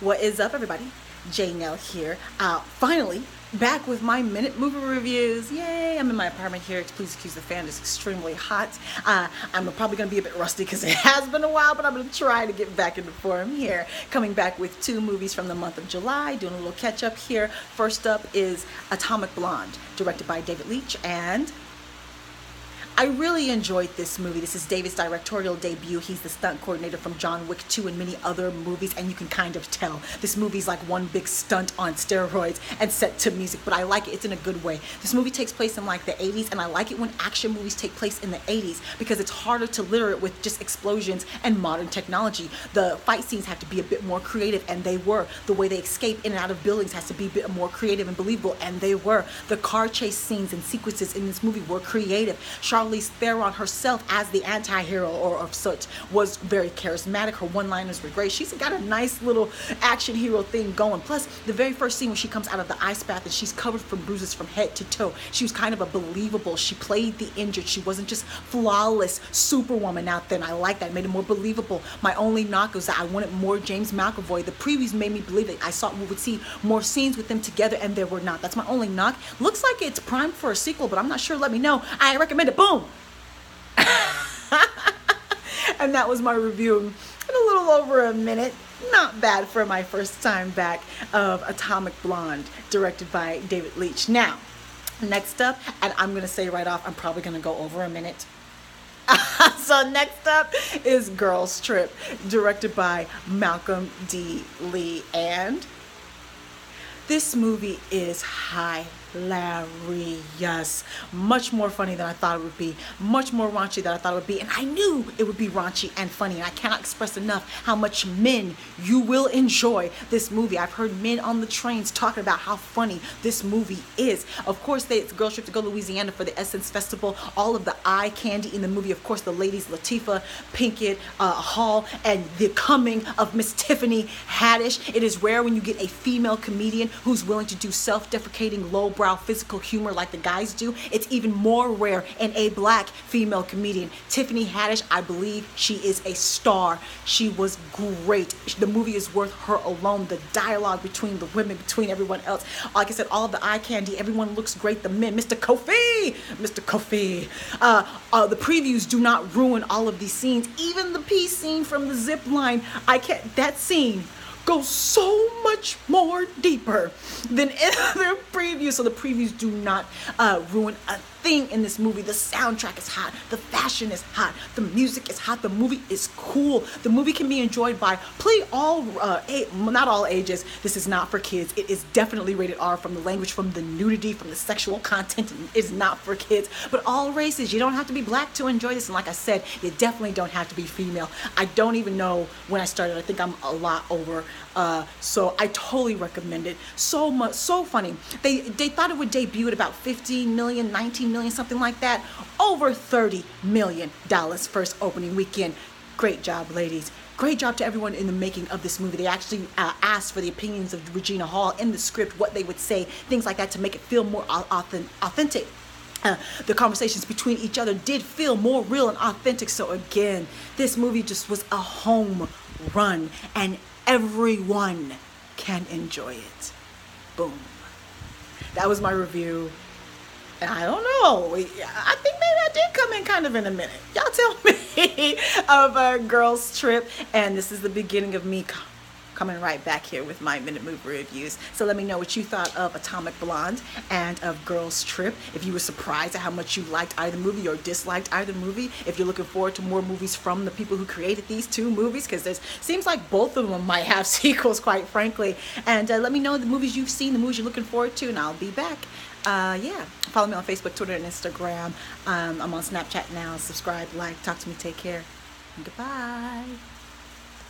What is up, everybody? J Nell here. Finally back with my minute movie reviews. Yay! I'm in my apartment here. Please excuse the fan. It's extremely hot. I'm probably going to be a bit rusty because it has been a while, but I'm going to try to get back into form here. Coming back with 2 movies from the month of July. Doing a little catch up here. First up is Atomic Blonde, directed by David Leitch, and I really enjoyed this movie. This is David's directorial debut. He's the stunt coordinator from John Wick 2 and many other movies, and you can kind of tell this movie's like one big stunt on steroids and set to music, but I like it. It's in a good way. This movie takes place in like the 80s, and I like it when action movies take place in the 80s because it's harder to litter it with just explosions and modern technology. The fight scenes have to be a bit more creative, and they were. The way they escape in and out of buildings has to be a bit more creative and believable, and they were. The car chase scenes and sequences in this movie were creative. Charlize Theron herself as the anti-hero or of such was very charismatic. Her one-liners were great. She's got a nice little action hero thing going. Plus, the very first scene when she comes out of the ice bath and she's covered from bruises from head to toe, she was kind of a believable. She played the injured. She wasn't just flawless superwoman out there, and I like that. It made it more believable. My only knock was that I wanted more James McAvoy. The previews made me believe that I thought we would see more scenes with them together, and there were not. That's my only knock. Looks like it's primed for a sequel, but I'm not sure. Let me know. I recommend it. Boom! And that was my review in a little over a minute. Not bad for my first time back of Atomic Blonde, directed by David Leitch. Now, next up, and I'm going to say right off, I'm probably going to go over a minute. So next up is Girls Trip, directed by Malcolm D. Lee, and this movie is hilarious. Much more funny than I thought it would be. Much more raunchy than I thought it would be. And I knew it would be raunchy and funny. And I cannot express enough how much men you will enjoy this movie. I've heard men on the trains talking about how funny this movie is. Of course, it's a girls trip to go to Louisiana for the Essence Festival. All of the eye candy in the movie. Of course, the ladies, Latifah, Pinkett, Hall, and the coming of Miss Tiffany Haddish. It is rare when you get a female comedian who's willing to do self-deprecating, lowbrow physical humor like the guys do. It's even more rare in a black female comedian. Tiffany Haddish, I believe she is a star. She was great. The movie is worth her alone. The dialogue between the women, between everyone else. Like I said, all of the eye candy, everyone looks great. The men, Mr. Kofi. The previews do not ruin all of these scenes. Even the peace scene from the zip line, that scene goes so much more deeper than in their previews. So the previews do not ruin a thing in this movie. The soundtrack is hot. The fashion is hot. The music is hot. The movie is cool. The movie can be enjoyed by not all ages. This is not for kids. It is definitely rated R from the language, from the nudity, from the sexual content. It is not for kids, but all races. You don't have to be black to enjoy this. And like I said, you definitely don't have to be female. I don't even know when I started. I think I'm a lot over. So I totally recommend it. So much, so funny. They thought it would debut at about 15 million, 19 million, something like that. Over $30 million first opening weekend. Great job, ladies. Great job to everyone in the making of this movie. They actually asked for the opinions of Regina Hall in the script, what they would say, things like that to make it feel more authentic. The conversations between each other did feel more real and authentic. So again, this movie just was a home run, and everyone can enjoy it. Boom. That was my review. And I don't know. I think maybe I did come in kind of in a minute. Y'all tell me of a Girls Trip. And this is the beginning of me coming right back here with my minute movie reviews. So let me know what you thought of Atomic Blonde and of Girls Trip. If you were surprised at how much you liked either movie or disliked either movie. If you're looking forward to more movies from the people who created these 2 movies, because it seems like both of them might have sequels, quite frankly. And let me know the movies you've seen, the movies you're looking forward to, and I'll be back. Yeah, follow me on Facebook, Twitter, and Instagram. I'm on Snapchat now. Subscribe, like, talk to me, take care, and goodbye.